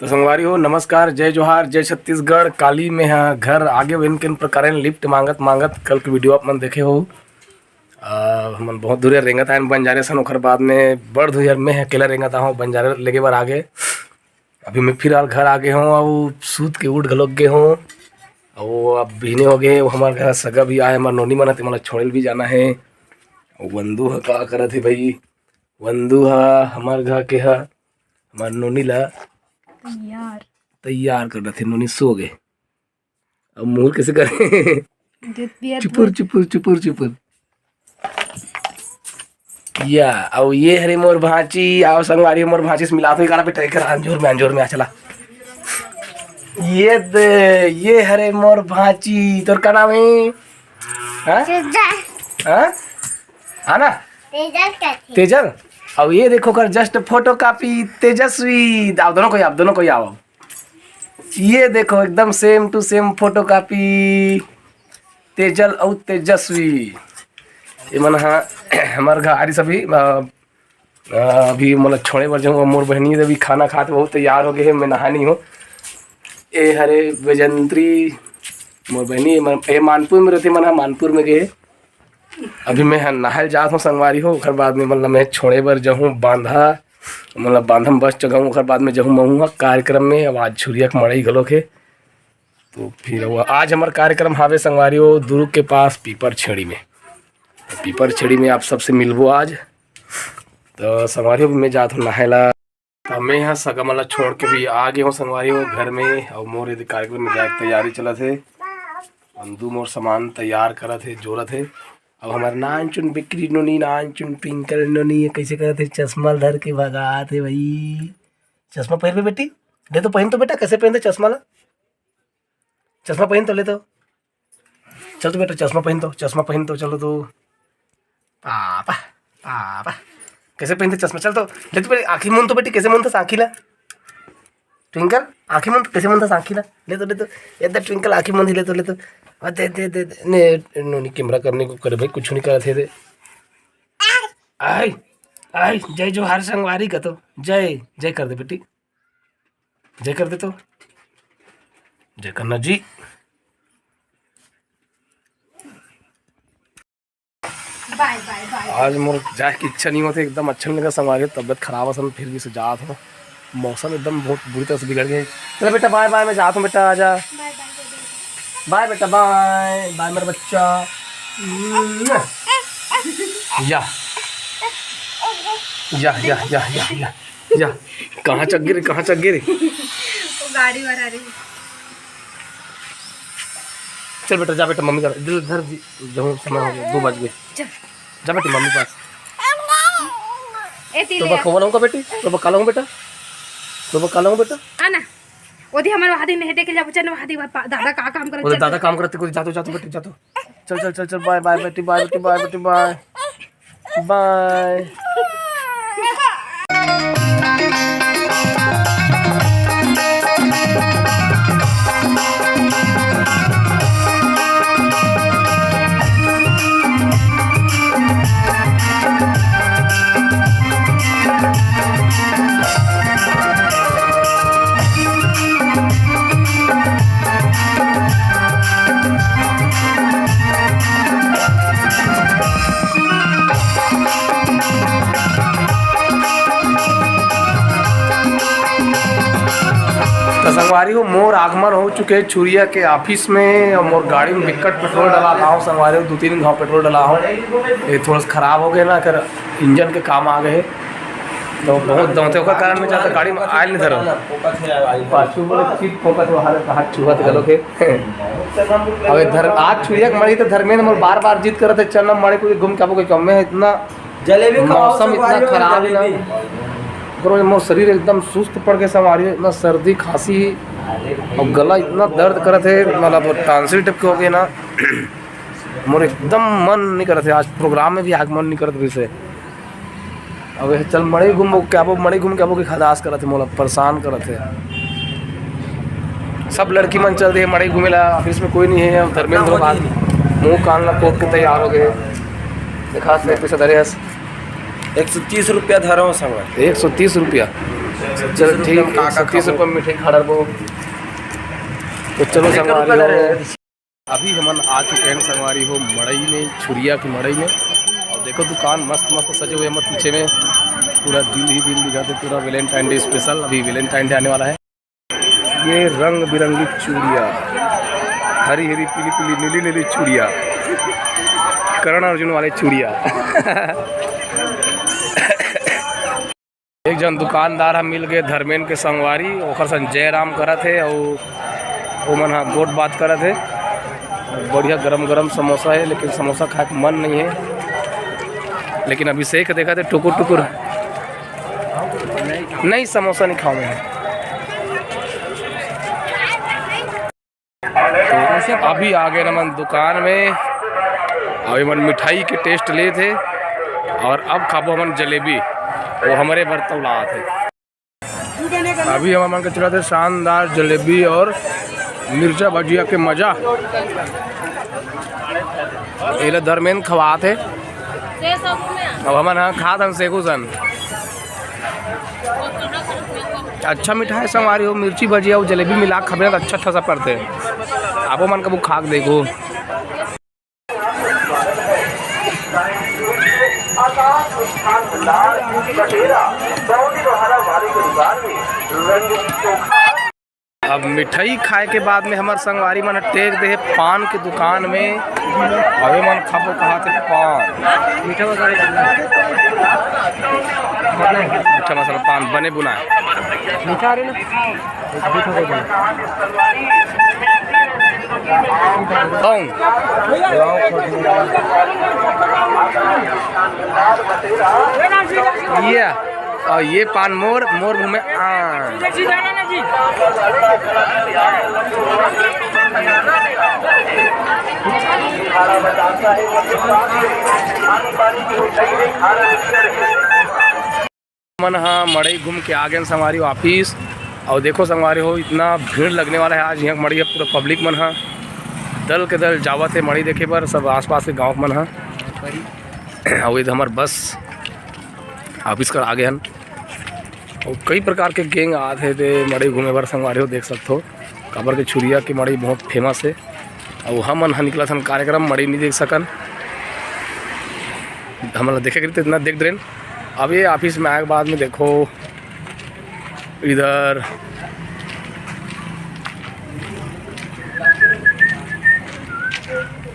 तो संगवारी हो नमस्कार, जय जोहार, जय छत्तीसगढ़। काली में है घर आगे वन के प्रकार लिफ्ट मांगत मांगत कल के वीडियो अपन देखे हो। हम बहुत दूर रेंगत आए बंजारे सन, ओखर बाद में बड़ दूर में अकेला रेंगत हूँ बंजारे लेके बार आगे। अभी मैं फिर घर आगे हूँ और सूत के उठ गलोग गए हूँ। और अब बीने हो गए, हमारे घर सगा भी आए, हमारे नोनी मन मतलब छोड़े भी जाना है। वंदू है का करत है भाई, वंदू है हमारे घर के है, हमारे नोनी ला तैयार कर रहे थे। नोनी सो गए, अब मुंह कैसे करें चुपुर चुपुर चुपुर चुपुर या। अब ये हरे मोर भांची आओ संगवारी, मोर भांची से मिला तो गाना पे ट्रैकर अंजोर में आ चला। ये हरे मोर भांची, तोर का नाम है? आना तेजल। अब ये देखो कर जस्ट फोटो कॉपी तेजस्वी। आप दोनों कोई आओ। ये देखो एकदम same to same photo copy Tejal और तेजस्वी। ये मन हमारे घर सभी अभी मतलब छोड़े पर जाऊँ। मोर बहनी अभी खाना खाते बहुत तैयार हो गए है, मैं नहा नहीं हूँ। ये हरे वैजंत्री मोर बहनी ये मानपुर में रहती, मन मानपुर में गए। अभी मैं नहाल जात हूँ संगवारी हो। ओकर बाद में मतलब मैं छोड़े बर जाऊँ बांधा, मतलब बांधम बस चगाऊँ। ओकर बाद में जाऊँ महूँ कार्यक्रम में। अब आज छुरिया के मड़ई गलो के, तो फिर वो आज हमारा कार्यक्रम हावे संगवारी हो दुर्ग के पास पीपर छेड़ी में। पीपर छेड़ी में आप सबसे मिलबो आज। तो संगवारी हो मैं जात हूँ नहायला। तो मैं यहाँ सगा मतलब छोड़ के भी आ गए हूँ संगवारी हो घर में। और मोर यदि कार्यक्रम में जाए तैयारी चला थे, बंधु मोर सामान तैयार करा थे जोरा थे। अब हमारे नान चुन बिक्री नोनी, नान चुन ट्विंकल नोनी कैसे करे थे, चश्मा धर के भगा थे भाई। चश्मा पहन पे बेटी, ले तो पहन तो बेटा, कैसे पहनते चश्मा ला? चश्मा पहन तो ले तो, चल तो बेटा चश्मा पहन तो, चश्मा पहन तो चलो तो। पापा पापा कैसे पहनते चश्मा, चल तो ले तो बेटी। आँखी मूंद तो बेटी, कैसे मूंद आँखी ला? ट्विंकल आँखी मूंद कैसे मूंद आँखी ला? ले तो इधर ट्विंकल आँखी मूंद ले तो दे ने नोनी कैमरा करने को करे भाई, कुछ नहीं कर थे दे। आई आई जय जोहार संगवारी का, तो जय जय कर दे बेटी, जय कर दे तो जय करना जी। Bye bye bye. आज मोर जाए की इच्छा नहीं होती, एकदम अच्छा नहीं लगा संगवारी। तबियत खराब है फिर भी से जात हूँ। मौसम एकदम बहुत बुरी तरह से बिगड़ गए। चलो बेटा बाय बाय, मैं जाता हूँ बेटा, आजा बाय बेटा, बाय बाय मेरा बच्चा। या या या या या या या कहाँ चक गिरे, कहाँ चक गिरे? वो गाड़ी वाला रही। चल बेटा जा बेटा, मम्मी का इधर जाऊँ, समय हो गया 2 बज गए। जा बेटी मम्मी पास। तो खवा लाऊंगा बेटी, तो खा लाऊंगा बेटा, तो खा लाऊंगा बेटा। आना ओदी हमारे वादी नहीं देखे जा बच्चा ने वादी दादा का काम करते, ओदे दादा काम करते, कोई जातो बेटी जातो। चल चल चल चल बाय बाय बेटी, बाय बेटी, बाय बेटी, बाय बाय। तो संगवारी हो मोर आगमन हो चुके छुरिया के ऑफिस में। और मोर गाड़ी में बिकट पेट्रोल डला था संगवारी हो, 2-3 घाव पेट्रोल डला हूँ। ये थोड़ा सा खराब हो गए ना, कर इंजन के काम आ गए तो बहुत दौते का कारण में जाता गाड़ी में आयल नहीं धरो। अब इधर आज छुरिया के मड़ी तो धर्मेंद्र मोर बार बार जिद करते चलना मड़ी को घूम के कम में। इतना मौसम इतना खराब है ना, मोर शरीर एकदम सुस्त पड़ के संवारी, इतना सर्दी खांसी और गला इतना दर्द करते है, मतलब टांसिल टाइप के हो गए ना। मोर एकदम मन नहीं करते, आज प्रोग्राम में भी आगमन नहीं करते वैसे। अब चल मड़ई घूम के आबो, मड़ई घूम के आबो की खदास करते, मोला परेशान करते। सब लड़की मन चल रही मड़ई घूमे ला, ऑफिस में कोई नहीं है। धर्मेंद्र बाद मुँह कान ला कोट के तैयार हो गए। देखा पैसा धरे 130 रुपया धरो संग 130 रुपया। चलो ठीक, 30 रुपये मिठाई खा वो। तो चलो संगवारी हो, अभी हम आ चुके हैं संगवारी हो मड़ई में, छुरिया की मड़ई में। और देखो दुकान मस्त मस्त सजे हुए हैं, पीछे में पूरा दिल ही दिल दिखाते, पूरा वैलेंटाइन डे स्पेशल। अभी वैलेंटाइन डे आने वाला है। ये रंग बिरंगी चूड़िया, हरी हरी पीली पीली नीली नीली चूड़िया, करण अर्जुन वाले चूड़िया। एक जन दुकानदार हम मिल गए धर्मेंद्र के संगवारी, ओखर सन जयराम करत है और वो मन हाँ गोट बात करत है। बढ़िया गरम गरम समोसा है, लेकिन समोसा खाए मन नहीं है। लेकिन अभिषेक देखा थे टुकुर टुकुर, नहीं समोसा नहीं खाऊंगा। तो अभी आ गए नमन दुकान में, अभी मन मिठाई के टेस्ट ले थे और अब खाबो हमन जलेबी, वो हमारे बर्तौला थे। अभी हम मन के चला थे शानदार जलेबी और मिर्चा भजिया के मजा। ये धर्मेंद्र खवा थे, अब हमन हाँ खा था सेकू सन। अच्छा मिठाई संगवारी हो, मिर्ची भजिया और जलेबी मिला खबे तो अच्छा सा पड़ते। आप मन का वो खाक देखो। अब मिठाई खाए के बाद में हमारे संगवारी मन टेक दे पान की दुकान में। अबे मन खाबो कहा थे पान, मीठा मसाला पान बने बुनाए मीठा रे ना ये और ये पान मोर मोर मुँह में मन हाँ मड़ई घूम के आ गए संगवारी वापिस। और देखो संगवारी हो इतना भीड़ लगने वाला है आज यहाँ मड़ी है। पूरा पब्लिक मन हाँ दल के दल जावत है मड़ी देखे पर, सब आसपास के गाँव मन हाँ। और इधर हमारे बस ऑफिस कर आ गए हन और कई प्रकार के गैंग आते थे मड़ी घूमे बर संगवारी हो। देख सकते हो काबर के छुरिया की मड़ी बहुत फेमस है। और हम मन निकला था कार्यक्रम मड़ी नहीं देख सकन, हमारा देखे के इतना देख दें। अब ये ऑफिस में आए के बाद में देखो इधर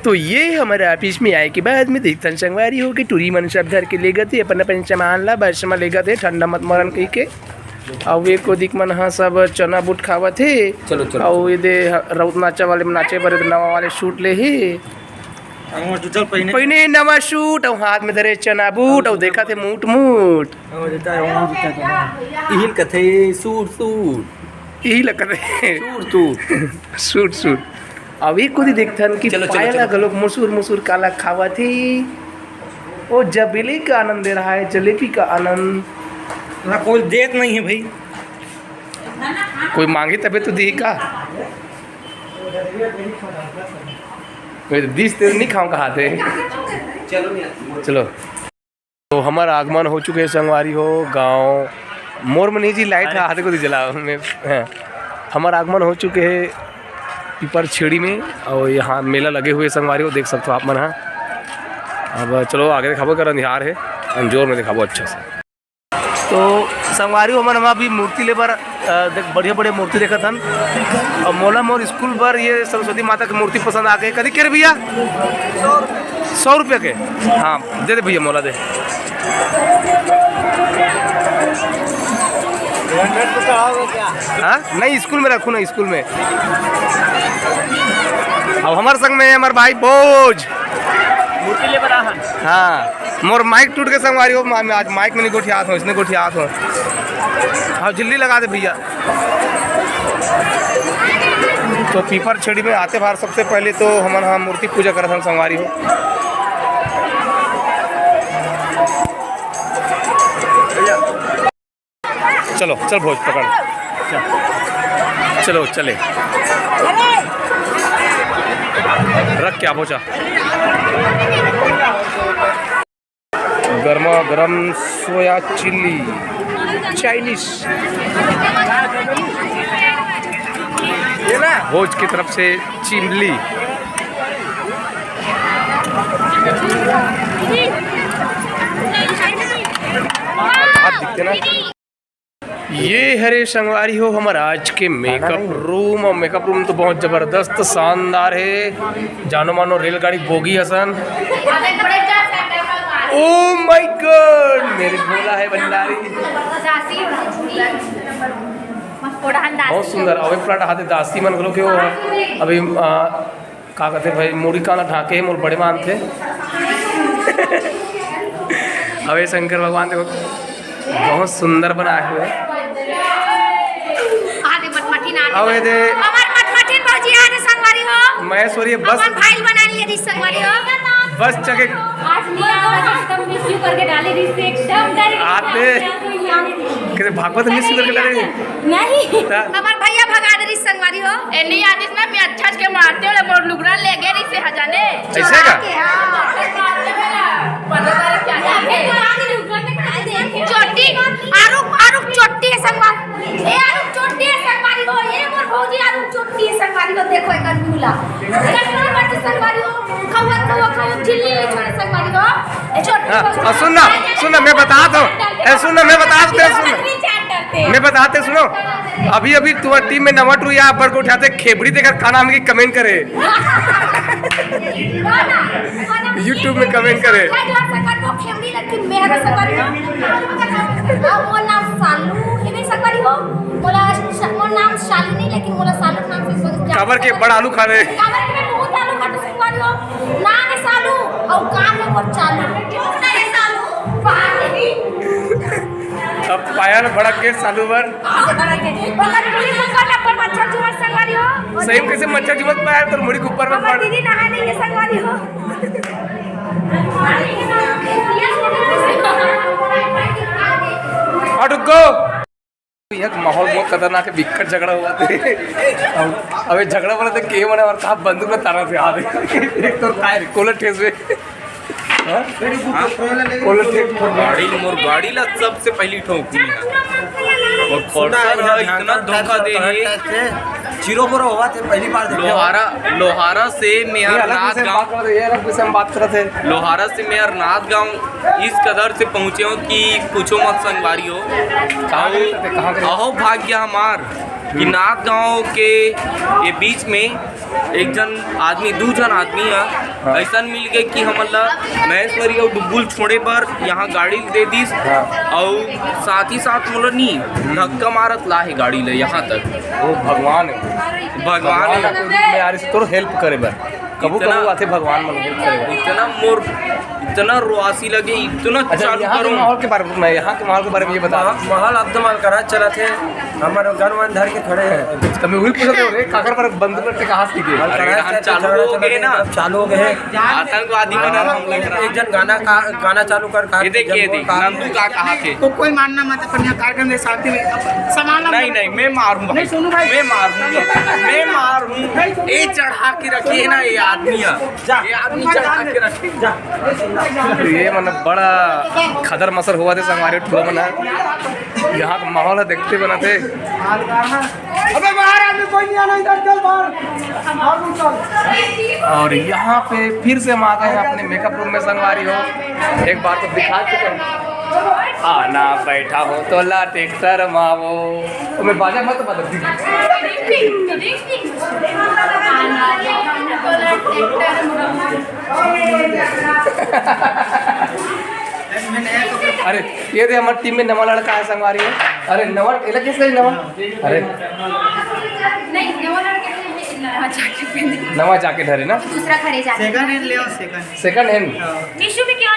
तो ये हमारे ऑफिस में आए के बाद में देखते संगवारी हो कि टूरी मन सब घर के ले गए थे अपन अपन सामान ला बस में ले गए थे ठंडा मत मरन कही के। और ये को दिख मन हाँ सब चना बूट खावा थे। चलो चलो और ये दे रउत नाचा वाले में नाचे पर नवा वाले शूट ले ही पहने नवा शूट और हाथ में धरे चना बूट और देखा थे मूट मूट इहिल कथे सूट सूट यही लग रहे सूट सूट सूट। अब एक को देखथन कि पायला गलोक मुसुर मुसुर काला खावा थी। वो जलेबी का आनंद दे रहा है, जलेबी का आनंद ना कोई देख नहीं है भाई, कोई मांगे तबे तो दी का कोई दिस तेरे नहीं खाऊं खाते। चलो तो हमारा आगमन हो चुके हैं संगवारी हो गांव मोरमनी जी लाइट हाथ को दी जला में। हमारा आगमन हो चुके हैं पीपर छेड़ी में और यहाँ मेला लगे हुए संगवारी हो देख सकते हो आप मन। हाँ अब चलो आगे दिखाबो कर अंधियार है अंजोर में दिखाबो अच्छा से। तो संगवारी हो मन हम अभी मूर्ति ले पर बढ़िया बढ़िया मूर्ति देखा था। और मोला मोर स्कूल पर ये सरस्वती माता की मूर्ति पसंद आ गई। कभी के भैया 100 रुपये के। हाँ दे दे भैया मोला दे। हाँ नहीं स्कूल में रखूँ ना स्कूल में। अब हमारे संग में हमारे भाई बोझ मूर्ति ले बना। हाँ मोर माइक टूट के संगवारी हो आज माइक में नहीं गोठियात हो इसने गोठियात हो। हाँ जल्दी लगा दे भैया। तो पीपर छड़ी में आते बाहर सबसे पहले तो हमारे यहाँ मूर्ति पूजा करते हैं संगवारी हो। चलो चल भोज पकड़ चलो चले रख क्या पहुँचा। गर्मा गर्म सोया चिल्ली चाइनीज भोज की तरफ से चिमली। दिखते ना, ये हरे संगवारी हो हमारा आज के मेकअप रूम। और मेकअप रूम तो बहुत जबरदस्त शानदार है, जानो मानो रेलगाड़ी बोगी हसन। ओ माय गॉड, मेरे भोला है भंडारी, बहुत सुंदर। अभी प्लाट हाथे दासी मन गलो के हो अभी का कहते भाई मुड़ी काला ढाके है मोर बड़े मान थे। अभी शंकर भगवान देखो बहुत सुंदर बनाए हुए। अबे दे महेश्वरी बस बस चके आते किसे भागवत मिस करके डाले नहीं हमार भैया भगा दे रिस संगवारी हो ए नहीं आदिस ना मैं अच्छा के मारते हो मोर लुगड़ा ले गए रिस से हजाने ऐसे का चोटी आरुक चोटी है संगवार ए आरुक चोटी है संगवारी हो ये मोर भौजी आरुक चोटी है संगवारी हो देखो एकर मुला कतना बट संगवारी हो खवा चिल्ली ले छोड़े संगवारी हो ए चोटी सुन ना मैं बताता हूँ, ए सुन ना मैं बताते सुनो मैं बताते सुनो। अभी अभी तुम्हारी टीम में नवा टू यहाँ पर को उठाते खेबड़ी देकर का नाम की कमेंट करे यूट्यूब में कमेंट करे। खबर के बड़ा आलू खा रहे अब पायल भड़क के सालू भर सही कैसे मच्छर जुमत पाया तो मुड़ी के ऊपर में पड़ यह माहौल बहुत खतरनाक है, विकट झगड़ा हुआ थे। अबे झगड़ा बोला थे के मने और कहा बंदूक में तारा से आ एक तो टायर कोलर ठेस में गाड़ी ला सबसे पहली ठोकी और पर्सन इतना धोखा दे जीरो पर हुआ थे पहली बार लोहारा से मेहरनाथ गाँव बात कर रहे थे। लोहारा से मेहरनाथ गाँव इस कदर से पहुँचे हो कि पूछो मत संगवारी हो। अहो भाग्य हमार कि नाथ गाँव के ये बीच में एक जन आदमी दू जन आदमी है ऐसा मिल गए कि हमला महेश्वरी और डुब्बुल छोड़े पर यहाँ गाड़ी दे दी और साथ ही साथ मोला नहीं धक्का मारत ला है गाड़ी ले यहाँ तक। वो भगवान है यार इसको हेल्प करे बर कबू कबू आते भगवान मन हेल्प करे। इतना रुआसी लगे इतना चालू करो। माहौल के बारे में मैं यहाँ के माहौल के बारे में ये बता रहा हूँ। माहौल एकदम अलकरा चला थे हमारे गन वन धर के खड़े हैं कभी वही पूछते हो काकर पर बंदूक रखते कहाँ सीखे चालू हो गए ना चालू हो गए आतंकवादी बना हमला करा। एक जन गाना चालू कर ये देखिए नंदू का कहा थे तो कोई मानना मत अपन कार्यक्रम में शांति में संभालना नहीं मैं मारूंगा नहीं सुनो भाई मैं मारूंगा ये चढ़ा के रखिए ना ये आदमी चढ़ा के रखिए। ये मतलब बड़ा खदर मसर हुआ थे हमारे ठुआ बना यहाँ का माहौल है देखते बनाते। अबे बाहर आदमी कोई नहीं आना इधर चल बाहर। और यहाँ पे फिर से हम आ गए हैं अपने मेकअप रूम में संगवारी हो। एक बार तो दिखा चुके हैं आना बैठा हो तो ला टेक्टर मावो तो मैं बाजा मत बता अरे ये दे हमारी टीम में नवा लड़का है संगवारी है। अरे नवा एला किसका नवा अरे नवा जैकेट है ना दूसरा खरीद जाते सेकंड हैंड ले आओ सेकंड हैंड मीशो में क्या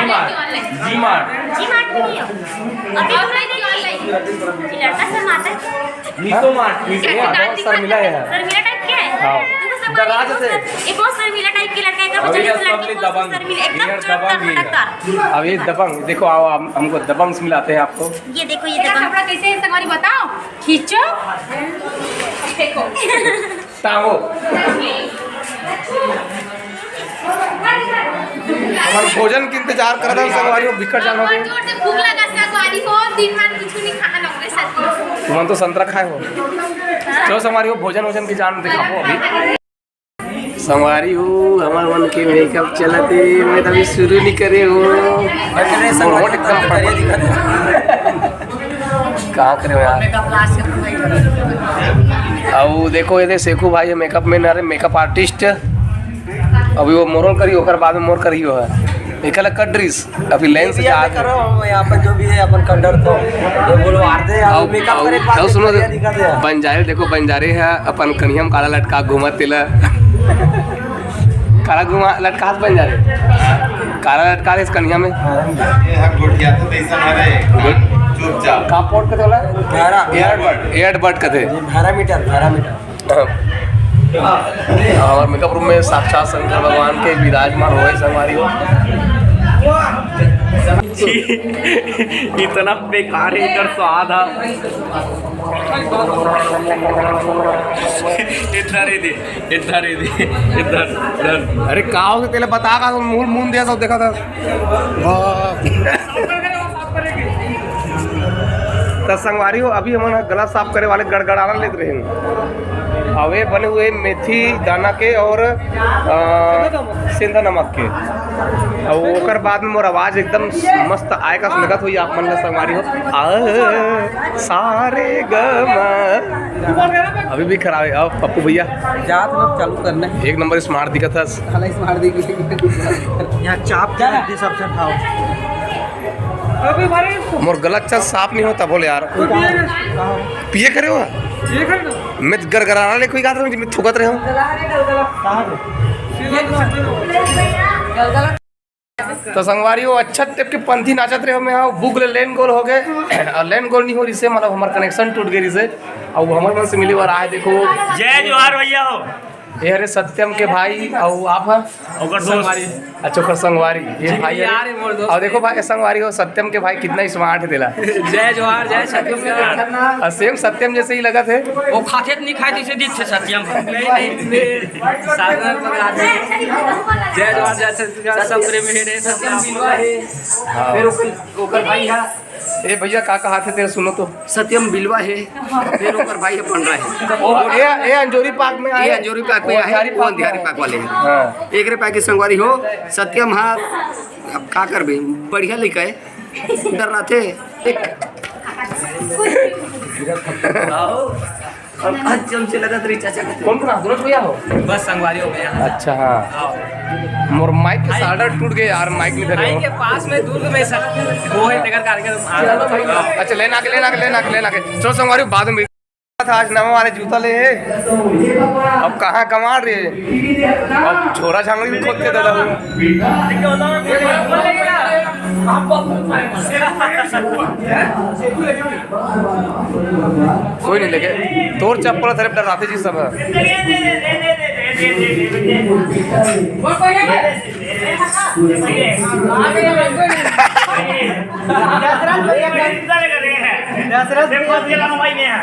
जी मार्ट में नहीं हो अभी ऑनलाइन लड़का से माता मीशो मार्ट बहुत सर मिला है शर्मिला टाइप क्या है हाँ दराज से एक बहुत शर्मिला टाइप की लड़का है का बच्चा इस लड़की को शर्मिला एकदम चटपटा। अब ये दबंग देखो आओ हमको दबंग मिलाते हैं आपको। ये देखो ये दबंग कपड़ा कैसे है संगवारी बताओ खींचो फेंको टांगो हमारे भोजन के इंतजार कर रहा हूँ संगवारी हो बिकट जाना और जोर से भूख लगा संगवारी हो दिन भर कुछ नहीं खाना लग रहा सच्ची तुम तो संतरा खाए हो चलो संगवारी हो भोजन वोजन की जान दिखाओ अभी संगवारी हो हमार मन के मेकअप चलते मैं तभी शुरू नहीं करे हो मोर एकदम कहाँ करे हो यार अब देखो ये शेखू भाई है मेकअप में ना मेकअप आर्टिस्ट अभी वो मोरल करी होकर बाद में मोर करी हो है एक अलग कट ड्रेस अभी लेंस से आ करो यहाँ पर जो भी है अपन कंडर तो ये बोलो आरते अब मेकअप करे आओ सुनो बंजारे देखो बंजारे है अपन कनियम काला लटका घूमत तिला काला घुमा लटका बंजारे काला लटका इस कनिया में का पोर्ट कते होला एयरबड कते 12 मीटर और मेकअप रूम में साक्षात शंकर भगवान के विराजमान हुए संगवारी हो इतना बेकार है इधर स्वाद है इधर अरे का हो तेले बता का मूल मून दिया सब देखा था तो संगवारी हो अभी हमारा गला साफ करे वाले गड़गड़ाना लेते रहे हवे बने हुए मेथी दाना के और सेंधा नमक के और ओकर बाद में मोर आवाज एकदम मस्त आए का लगत हुई आप मन ला संगवारी हो सारे गमा अभी भी खराब है अब पप्पू भैया जात में चालू करना है एक नंबर स्मार्ट दिखा था खाली स्मार्ट दी यहाँ चाप क्या है सबसे खाओ मोर गला अच्छा साफ नहीं होता बोले यार पिए करे हो मैं गरगराना ले कोई गात मैं थुकत रहे हूँ तो संगवारी हो अच्छा टेप के पंथी नाचत रहे हो मैं हाँ बुक ले लेन गोल हो गए और लेन गोल नहीं हो रही से मतलब हमारा कनेक्शन टूट गई से और वो हमारे मन से मिली बार आए देखो जय जोहार भैया हो ये हरे सत्यम के भाई और आप अच्छा ओकर संगवारी ये भाई है और देखो भाई संगवारी हो सत्यम के भाई कितना स्मार्ट दिला जय जोहार जय सत्यम और सेम सत्यम जैसे ही लगा थे वो खाते नहीं खाए जैसे दिख थे सत्यम जय जोहार जय सब प्रेम है सत्यम फिर ओकर भाई है ए भैया का कहा थे तेरे सुनो तो सत्यम बिलवा है फिर ऊपर भाई है पंडरा है ये अंजोरी पार्क में ये अंजोरी पार्क में है वो अंधियारी पार्क वाले हैं एक रे पार्क की संगवारी हो सत्यम हाँ अब का करबे बढ़िया लिखा है डर रहा थे और आज चमचे लगा तेरी चाचा को कौन कौन दोनों भैया हो बस संगवारी हो गया अच्छा हाँ मोर माइक के साल्डर टूट गए यार माइक नहीं धरे के पास में दूर में सर वो है नगर कार्यक्रम अच्छा लेना के चलो संगवारी बाद में था आज नवा वाले जूता ले अब कहाँ कमा रहे अब छोरा छांगड़ी भी खोद के दादा कोई नहीं लेके तोर चप्पल तरफ डराते जी सब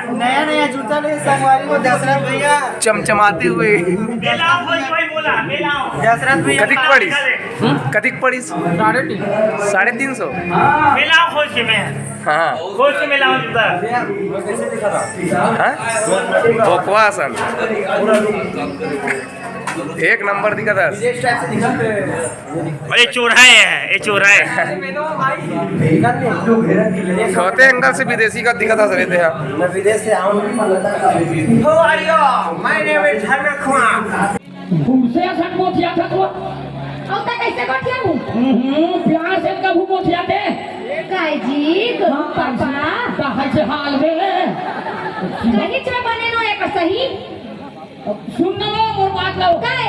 नया नया जूता ले संगवारी को दशरथ भैया चमचमाते हुए दशरथ भैया कतिक पड़ी 350 हाँ बकवासन एक नंबर दिखा था ये चोराए है ये चोराए छोटे एंगल से विदेशी का दिखा था सर थे मैं विदेश से आऊँ घूमसे असन मोतिया था तो अब तक कैसे बैठिया हूँ प्यार से कब मोतिया थे काय जी पापा कहाँ से हाल में कहीं चाय बने नो एक सही सुन लो और बात लो काय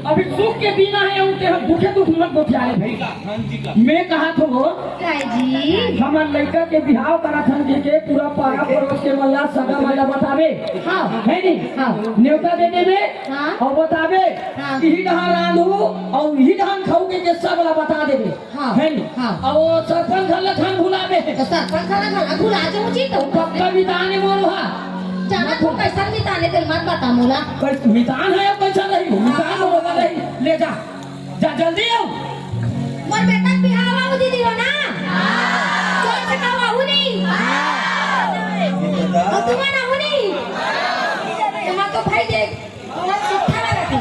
अभी सुख के बिना है उनके हम भूखे दुख मत बोथियाले भैया मैं कहा तो वो काय जी हमार लड़का के बिहाव करा था के पूरा पारा पड़ोस के मल्ला सगा वाला बतावे हाँ है नहीं हाँ न्योता देने में हाँ और बतावे हाँ यही धान रांधू और यही धान खाऊ के सब वाला बता देवे हाँ है नहीं हाँ और वो सरपंच खाला धान भुलावे तो सरपंच खाना भूला जाऊँ जी तो पक्का बिताने मोरुहा जाना तो कैसा मिताने तेल मत बता मोला मितान है पैसा नहीं मितान होगा नहीं ले जा जा जल्दी आओ। मोर बेटा बिहावा हो दीदी हो ना जोर से कहो हुनी और तुम्हारा हुनी तुम तो भाई दे और चिट्ठा लगा थी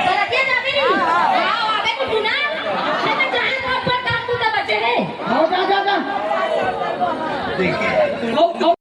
पर क्या ना मेरी आओ आगे कुछ ना मैं जहां का पर काम तू तो बचे रे आओ जा जा जा देखिए आओ आओ।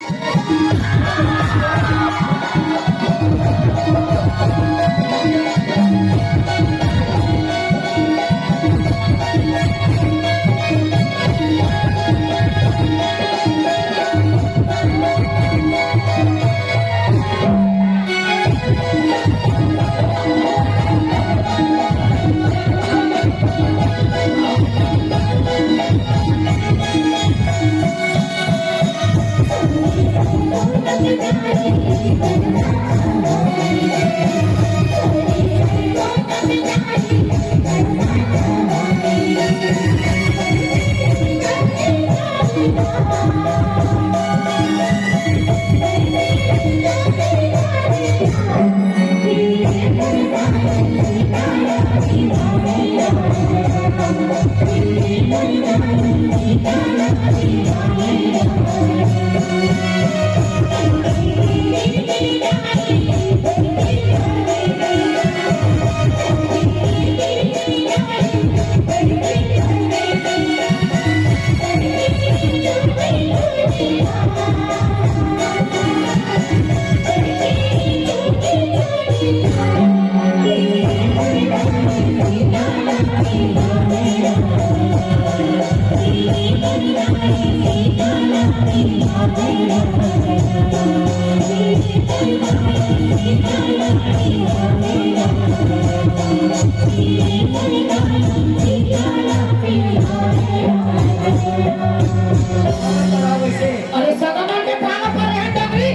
अरे सगमा के पाला पर है डबरी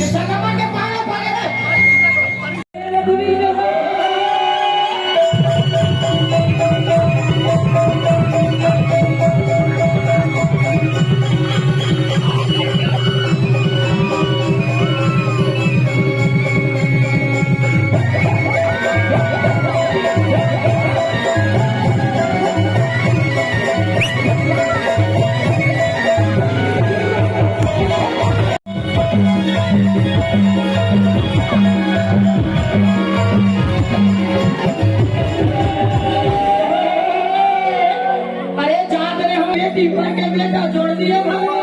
सगमा के पाला पर है अरे जात रे हम ये दीपक के बेटा जोड़ दिए भगवान।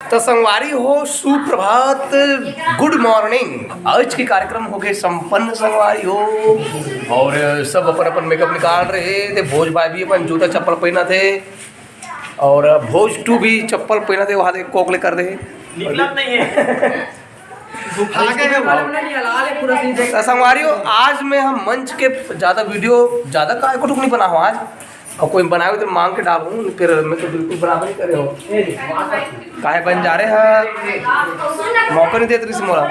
तो संगवारी हो सुप्रभात, गुड मॉर्निंग। आज के कार्यक्रम हो गए संपन्न संगवारी हो, और सब अपन अपन मेकअप निकाल रहे थे। भोज भाई भी अपन जूता चप्पल पहना थे, और भोज टू भी चप्पल पहना थे, वहाँ देख कोकले कर दे तो संगवारी हो। आज में हम मंच के ज़्यादा वीडियो ज़्यादा काय को नहीं बना हो आज, और कोई बनाए तो मांग के डालूँ, फिर मैं तो बिल्कुल बराबर नहीं करे हो काहे बन जा रहे हैं, मौका नहीं देते रही मोरा।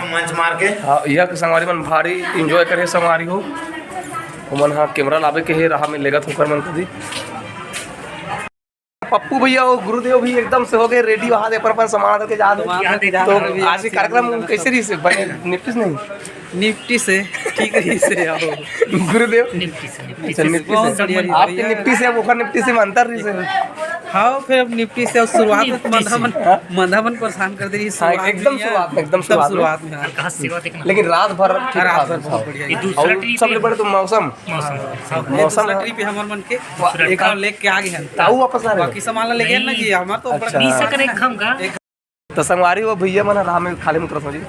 मंच मार के हाँ, यह संगवारी मन भारी इंजॉय करे संगवारी हो। मन हाँ कैमरा लावे के है रहा में लेगा तो कर मन कभी। पप्पू भैया और गुरुदेव भी एकदम से हो गए रेडी, वहाँ दे पर सामान के जा। तो आज के कार्यक्रम कैसे रही से बने निपटिस नहीं निफ्टी से ठीक से आओ गुरुदेव अच्छा, निफ्टी से आपके निफ्टी से अब ओखर निफ्टी से में अंतर रही से हाँ फिर अब निफ्टी से शुरुआत में मंदावन परेशान कर दे रही हाँ, एकदम शुरुआत में एकदम शुरुआत में में लेकिन रात भर ठीक रात था। भर बहुत बढ़िया और सबसे बड़े तो मौसम मौसम ट्रिप है हमार मन के एक और लेके आ गए हैं ताऊ वापस आ रहे बाकी सामान ले गए ना जी हमार तो अच्छा। तो संगवारी वो भैया मन राह में खाली मुतर समझी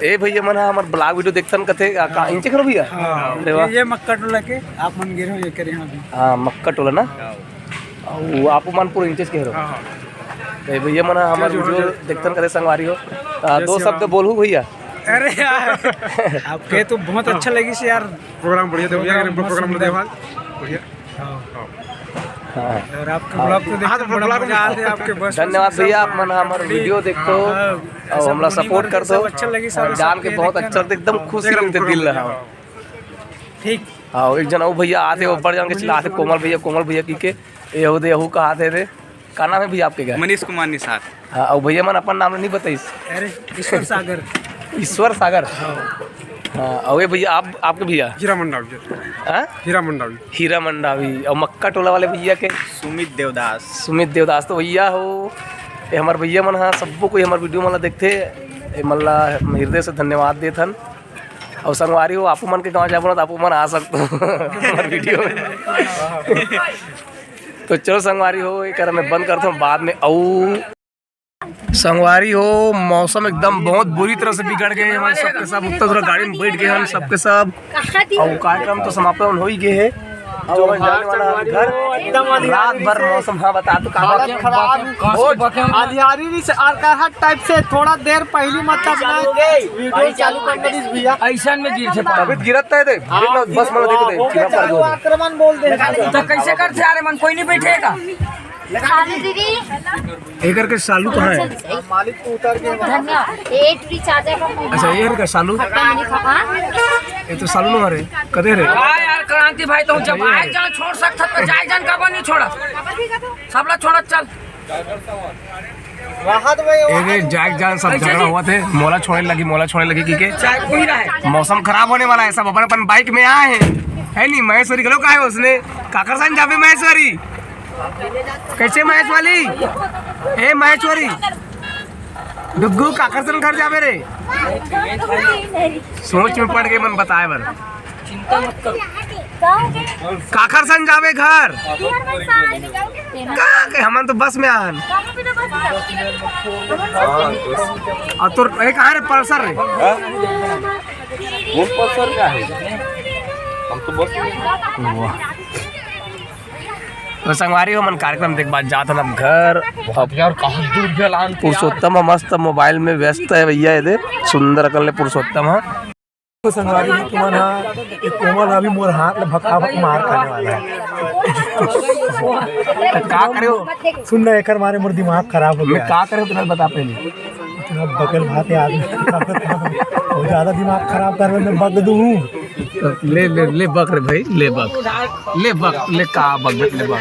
ए भैया मन हमार ब्लॉग वीडियो देखतन कथे इंचे करो भैया अरे वाह ये मक्का टोला के आप मन गिरो ये करे यहाँ भी हाँ मक्का टोला ना और आप मन पूरा इंचेस के हो तो भैया मन हमार वीडियो देखतन कथे संगवारी हो दो शब्द बोलू भैया अरे यार आपके तो बहुत अच्छा लगी से यार प्रोग्राम बढ़िया था प्रोग्राम में देखा बढ़िया और आपका ब्लॉग तो देखा तो बड़ा मजा आते आपके बस धन्यवाद भैया आप मन हमार वीडियो देखो और हमरा सपोर्ट कर दो अच्छा लगी और जान के बहुत अच्छा एकदम खुशी मिलते दिल रहा ठीक हाँ एक जन भैया आते वो बढ़ जान के चला आते कोमल भैया की के यहू दे यहू कहा थे का नाम है भैया आपके क्या मनीष कुमार निषाद। हाँ और भैया मन अपन नाम नहीं बताइस अरे ईश्वर सागर ईश्वर सागर हाँ और ये भैया आपके भैया हीरा मंडावी हाँ हीरा मंडावी हीरा मंडावी और मक्का टोला वाले भैया के सुमित देवदास तो भैया हो ये हमारे भैया मन हाँ सबको कोई हमारे वीडियो मतलब देखते मतलब हृदय से धन्यवाद देथन और संगवारी हो आपू मन के गाँव जाबो तो आपू मन आ सकते हो हमारे वीडियो में तो चलो संगवारी हो एक मैं बंद करता हूँ बाद में संगवारी हो मौसम एकदम बहुत बुरी तरह से बिगड़ गए हमारे सबके सब उत्तर थोड़ा गाड़ी में बैठ गए हम सबके सब और कार्यक्रम तो समापन हो ही गए है जो जाने वाला घर रात भर मौसम हाँ बता तो आधियारी से आरकार टाइप से थोड़ा देर पहली मतलब वीडियो चालू करने दी भैया ऐसा में गिर छे तबियत गिरत है देख बस मन देख दे किना पर गो आक्रमण बोल दे तो कैसे करते अरे मन कोई नहीं बैठेगा दीदी एक करके सालू कहाँ है मालिक को उतर के धन्यवाद ये टूरी चार्जर का अच्छा ये का सालू नहीं खपा ये तो सालू न रे कदे रे हाँ यार क्रांति भाई तो जब आए जान छोड़ सकता तो जाए जान का नहीं छोड़ा सबला छोड़ा चल राहत भाई एक जाग जान सब झगड़ा हुआ थे मोला छोड़ने लगी की चाय कोई रहा है मौसम खराब होने वाला है सब अपन बाइक में आए हैं है नहीं महेश्वरी गलो का है उसने काकरसान जावे महेश्वरी कैसे महेश वाली ए महेश्वरी डुग्गू काकरसन घर जावे रे सोच में पड़ गए मन बताए बर काकरसन जावे घर का के हमन तो बस में आन और तो ए कहां रे पल्सर रे वो पल्सर क्या है हम तो बस तो संगवारी हो मन कार्यक्रम देख बाद जात हम घर अब यार कहाँ दूर गया पुरुषोत्तम मस्त मोबाइल में व्यस्त है भैया ये दे सुंदर अकल पुरुषोत्तम है तो संगवारी में तुम्हारा एक कोमल अभी मोर हाथ में भक्का भक मार खाने वाला है का करे हो सुन ना एकर मारे मोर दिमाग खराब हो मैं गया का करे हो तुम्हें बता पहले इतना बगल भाते आदमी बहुत ज्यादा दिमाग खराब कर मैं बग दूं ले बक रे भाई ले बक ले का बक ले बक